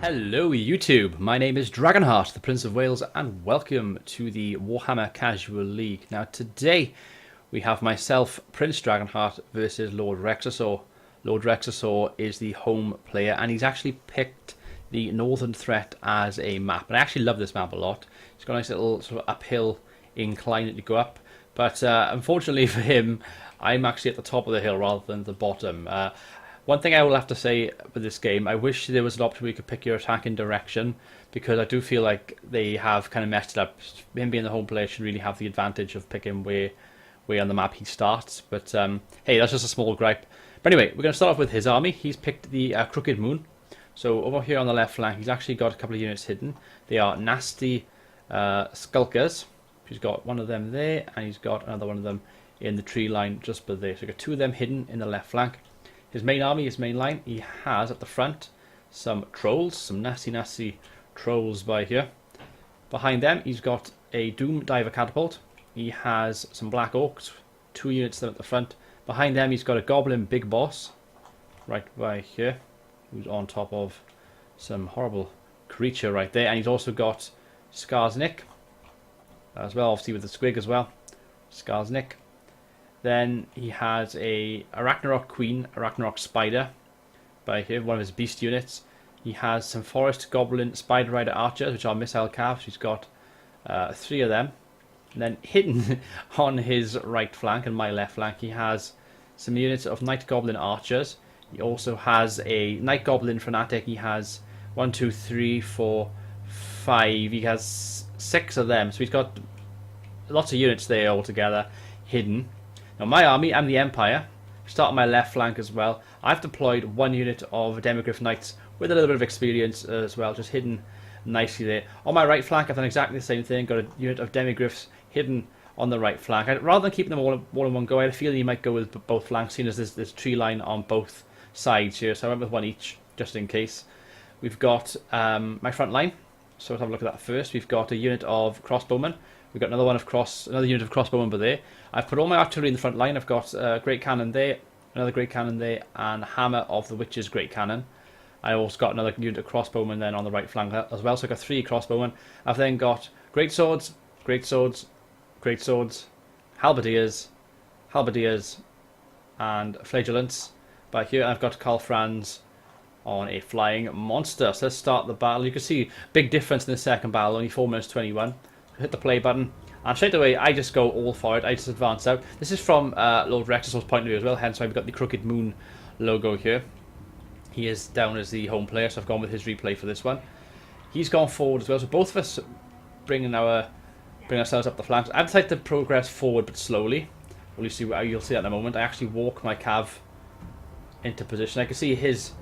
Hello YouTube, my name is Dragonheart, the Prince of Wales, and welcome to the Warhammer Casual League. Now today we have myself, Prince Dragonheart, versus Lord Rexasaur. Lord Rexasaur is the home player and he's actually picked the Northern Threat as a map. And I actually love this map a lot. It's got a nice little sort of uphill incline to go up. But unfortunately for him, I'm actually at the top of the hill rather than the bottom. One thing I will have to say with this game, I wish there was an option where you could pick your attacking direction, because I do feel like they have kind of messed it up. Him being the home player should really have the advantage of picking where on the map he starts. But hey, that's just a small gripe. But anyway, we're going to start off with his army. He's picked the Crooked Moon. So over here on the left flank, he's actually got a couple of units hidden. They are nasty skulkers. He's got one of them there, and he's got another one of them in the tree line just below there. So we've got two of them hidden in the left flank. His main army, his main line, he has at the front some trolls, some nasty trolls by here. Behind them, he's got a Doom Diver catapult. He has some Black Orcs, two units there at the front. Behind them, he's got a Goblin Big Boss, right by here, who's on top of some horrible creature right there. And he's also got Skarsnik as well, obviously with the squig as well. Skarsnik. Then he has a Ragnarok Queen, a Ragnarok Spider by here, one of his beast units. He has some Forest Goblin Spider Rider Archers, which are missile calves. He's got three of them. And then hidden on his right flank and my left flank, he has some units of Night Goblin Archers. He also has a Night Goblin Fanatic. He has 1, 2, 3, 4, 5. He has 6 of them. So he's got lots of units there altogether hidden. Now my army, I'm the Empire. Start on my left flank as well. I've deployed one unit of Demigryph Knights with a little bit of experience as well, just hidden nicely there. On my right flank, I've done exactly the same thing. Got a unit of Demigryphs hidden on the right flank. Rather than keeping them all in one go, I had a feeling you might go with both flanks, seeing as there's this tree line on both sides here. So I went with one each, just in case. We've got my front line. So let's have a look at that first. We've got a unit of crossbowmen. We've got another unit of crossbowmen over there. I've put all my artillery in the front line. I've got great cannon there, another great cannon there, and hammer of the witch's great cannon. I also got another unit of crossbowmen then on the right flank as well. So I've got 3 crossbowmen. I've then got great swords, halberdiers, and flagellants back here. And I've got Karl Franz on a flying monster. So let's start the battle. You can see big difference in the second battle, only 4 minutes 21. Hit the play button, and straight away I just go all for it. I just advance out. This is from Lord Rexasaur's point of view as well, hence why we've got the Crooked Moon logo here. He is down as the home player, so I've gone with his replay for this one. He's gone forward as well, so both of us bring ourselves up the flanks. I've decided to progress forward but slowly. You'll see that in a moment. I actually walk my cav into position. I can see his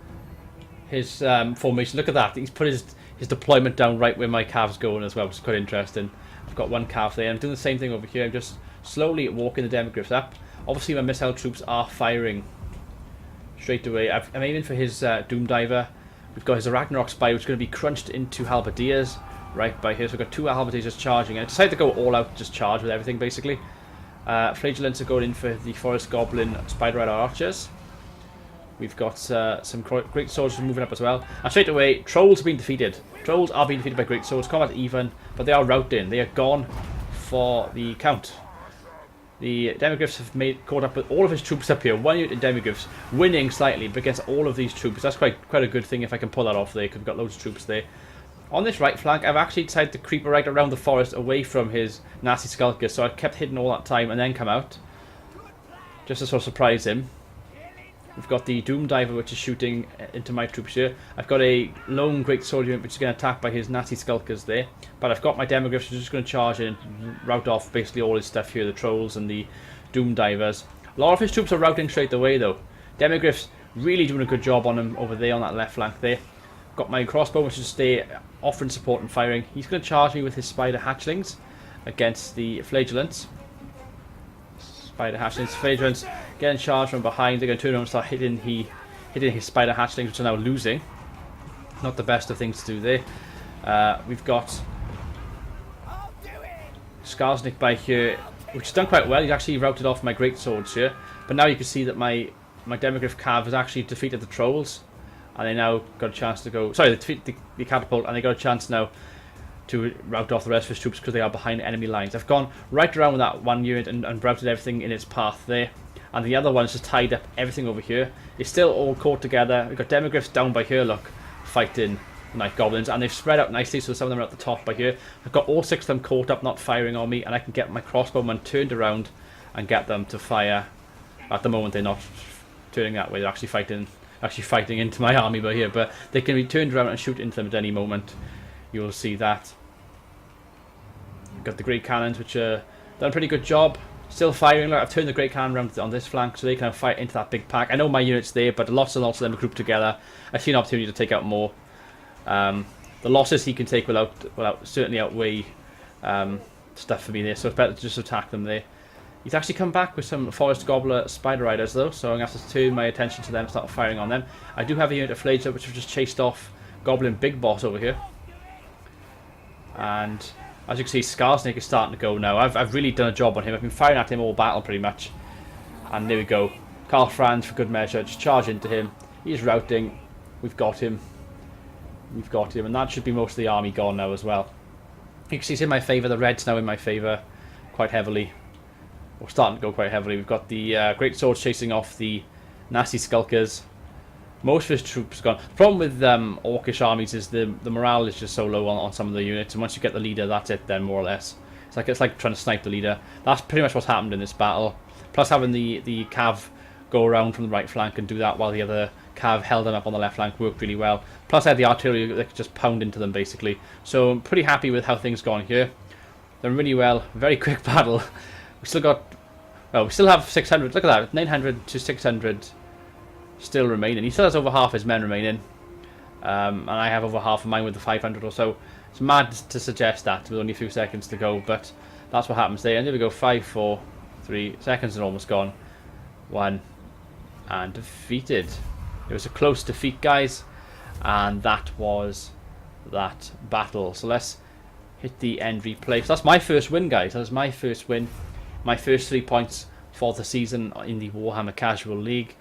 formation. Look at that. He's put his deployment down right where my cav's going as well, which is quite interesting. I've got one cav there. I'm doing the same thing over here. I'm just slowly walking the Demigryphs up. Obviously my missile troops are firing straight away. I'm aiming for his Doom Diver. We've got his Ragnarok Spy, which is going to be crunched into halberdiers right by here. So we've got 2 halberdiers just charging. And I decided to go all out, just charge with everything basically. Flagellants are going in for the Forest Goblin Spider Rider Archers. We've got some great swords moving up as well. And straight away, trolls have been defeated. Trolls are being defeated by great swords. Combat even, but they are routing. They are gone for the count. The Demigryphs have caught up with all of his troops up here. 1 unit in Demigryphs, winning slightly, but against all of these troops. That's quite a good thing if I can pull that off there, because we've got loads of troops there. On this right flank, I've actually decided to creep right around the forest away from his nasty skulkers. So I kept hidden all that time and then come out, just to sort of surprise him. We've got the Doom Diver, which is shooting into my troops here. I've got a lone great sword unit, which is getting attacked by his nasty skulkers there. But I've got my Demigryphs, which are just going to charge in and rout off basically all his stuff here, the trolls and the Doom Divers. A lot of his troops are routing straight away though. Demigryphs really doing a good job on him over there on that left flank there. Got my crossbow, which is stay offering support and firing. He's going to charge me with his Spider Hatchlings against the Flagellants. Spider Hatchlings, Flagellants getting charged from behind. They're going to turn around and start hitting his Spider Hatchlings, which are now losing. Not the best of things to do there. We've got Skarsnik by here, which has done quite well. He's actually routed off my great swords here. But now you can see that my Demigryph Cav has actually defeated the trolls and they now got a chance to go. Sorry, they defeat the catapult, and they got a chance now to rout off the rest of his troops because they are behind enemy lines. I've gone right around with that one unit and routed everything in its path there, and the other one's just tied up everything over here. It's still all caught together. We've got demogryphs down by here, look, fighting night goblins, and they've spread out nicely, so some of them are at the top by here. I've got all 6 of them caught up, not firing on me, and I can get my crossbowmen turned around and get them to fire. At the moment, they're not turning that way. They're actually fighting into my army by here, but they can be turned around and shoot into them at any moment. You'll see that. We've got the great cannons, which done a pretty good job. Still firing. Like, I've turned the great cannon around on this flank, so they can fight into that big pack. I know my unit's there, but lots and lots of them are grouped together. I see an opportunity to take out more. The losses he can take will certainly outweigh stuff for me there, so it's better to just attack them there. He's actually come back with some Forest Gobbler Spider Riders though, so I'm going to have to turn my attention to them and start firing on them. I do have a unit of Flager which have just chased off Goblin Big Boss over here. And as you can see, Skarsnik is starting to go now. I've really done a job on him. I've been firing at him all battle pretty much. And there we go. Karl Franz, for good measure, just charge into him. He's routing. We've got him. We've got him. And that should be most of the army gone now as well. You can see it's in my favour. The red's now in my favour quite heavily. We're starting to go quite heavily. We've got the great swords chasing off the nasty skulkers. Most of his troops gone. The problem with orcish armies is the morale is just so low on some of the units, and once you get the leader, that's it then, more or less. It's like trying to snipe the leader. That's pretty much what's happened in this battle. Plus having the cav go around from the right flank and do that while the other cav held them up on the left flank worked really well. Plus I had the artillery that could just pound into them basically. So I'm pretty happy with how things gone here. Done really well. Very quick battle. We still got, well, we still have 600. Look at that, 900 to 600 still remaining. He still has over half his men remaining, and I have over half of mine with the 500 or so. It's mad to suggest that with only a few seconds to go, but that's what happens there. And there we go, 5, 4, 3 seconds are almost gone. 1 and defeated. It was a close defeat, guys, and that was that battle. So let's hit the end replay. So that's my first win, guys. That was my first win. My first 3 points for the season in the Warhammer Casual League.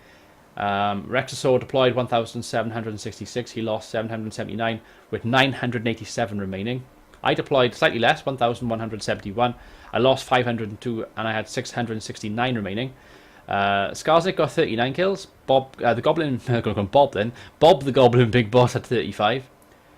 Rexasaur deployed 1,766. He lost 779 with 987 remaining. I deployed slightly less, 1,171. I lost 502 and I had 669 remaining. Skarsnik got 39 kills. Bob the Goblin Big Boss had 35.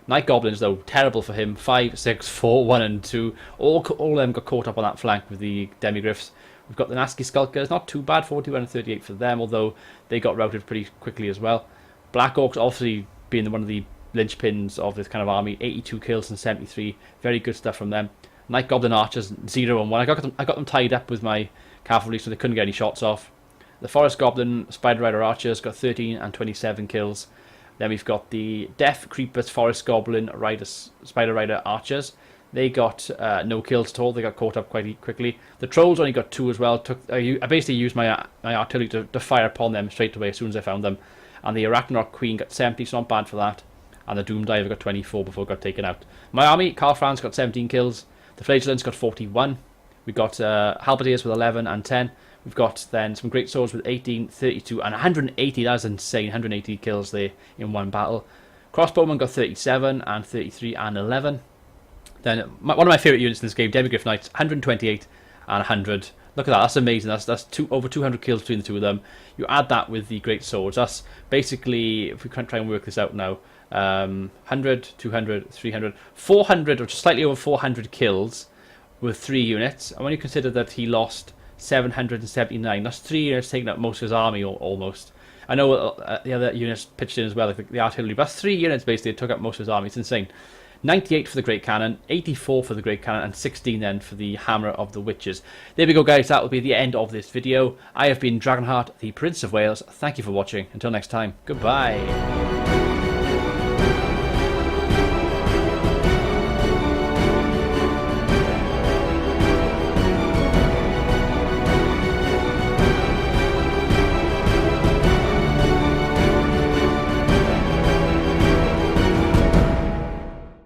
Night Goblins, though, terrible for him. 5, 6, 4, 1 and 2. All of them got caught up on that flank with the demigryphs. We've got the nasty skulkers, not too bad, 41 and 38 for them, although they got routed pretty quickly as well. Black Orcs obviously being one of the linchpins of this kind of army, 82 kills and 73, very good stuff from them. Night Goblin Archers, 0 and 1. I got them tied up with my cavalry so they couldn't get any shots off. The Forest Goblin Spider Rider Archers got 13 and 27 kills. Then we've got the Death Creepers Forest Goblin Spider Rider Archers. They got no kills at all. They got caught up quite quickly. The Trolls only got 2 as well. I basically used my artillery to fire upon them straight away as soon as I found them. And the Arachnarok Queen got 70, so not bad for that. And the Doom Diver got 24 before it got taken out. My army, Karl Franz got 17 kills. The Flagellants got 41. We got Halberdiers with 11 and 10. We've got then some Great Swords with 18, 32 and 180. That's insane. 180 kills there in one battle. Crossbowmen got 37 and 33 and 11. Then one of my favourite units in this game, Demigryph Knights, 128 and 100. Look at that, that's amazing. That's over 200 kills between the two of them. You add that with the Great Swords, that's basically, if we can try and work this out now, 100, 200, 300, 400, or just slightly over 400 kills with 3 units. And when you consider that he lost 779, that's 3 units taking up most of his army almost. I know the other units pitched in as well, like the artillery, but that's 3 units basically that took up most of his army. It's insane. 98 for the Great Cannon, 84 for the Great Cannon, and 16 then for the Hammer of the Witches. There we go, guys. That will be the end of this video. I have been Dragonheart, the Prince of Wales. Thank you for watching. Until next time, goodbye.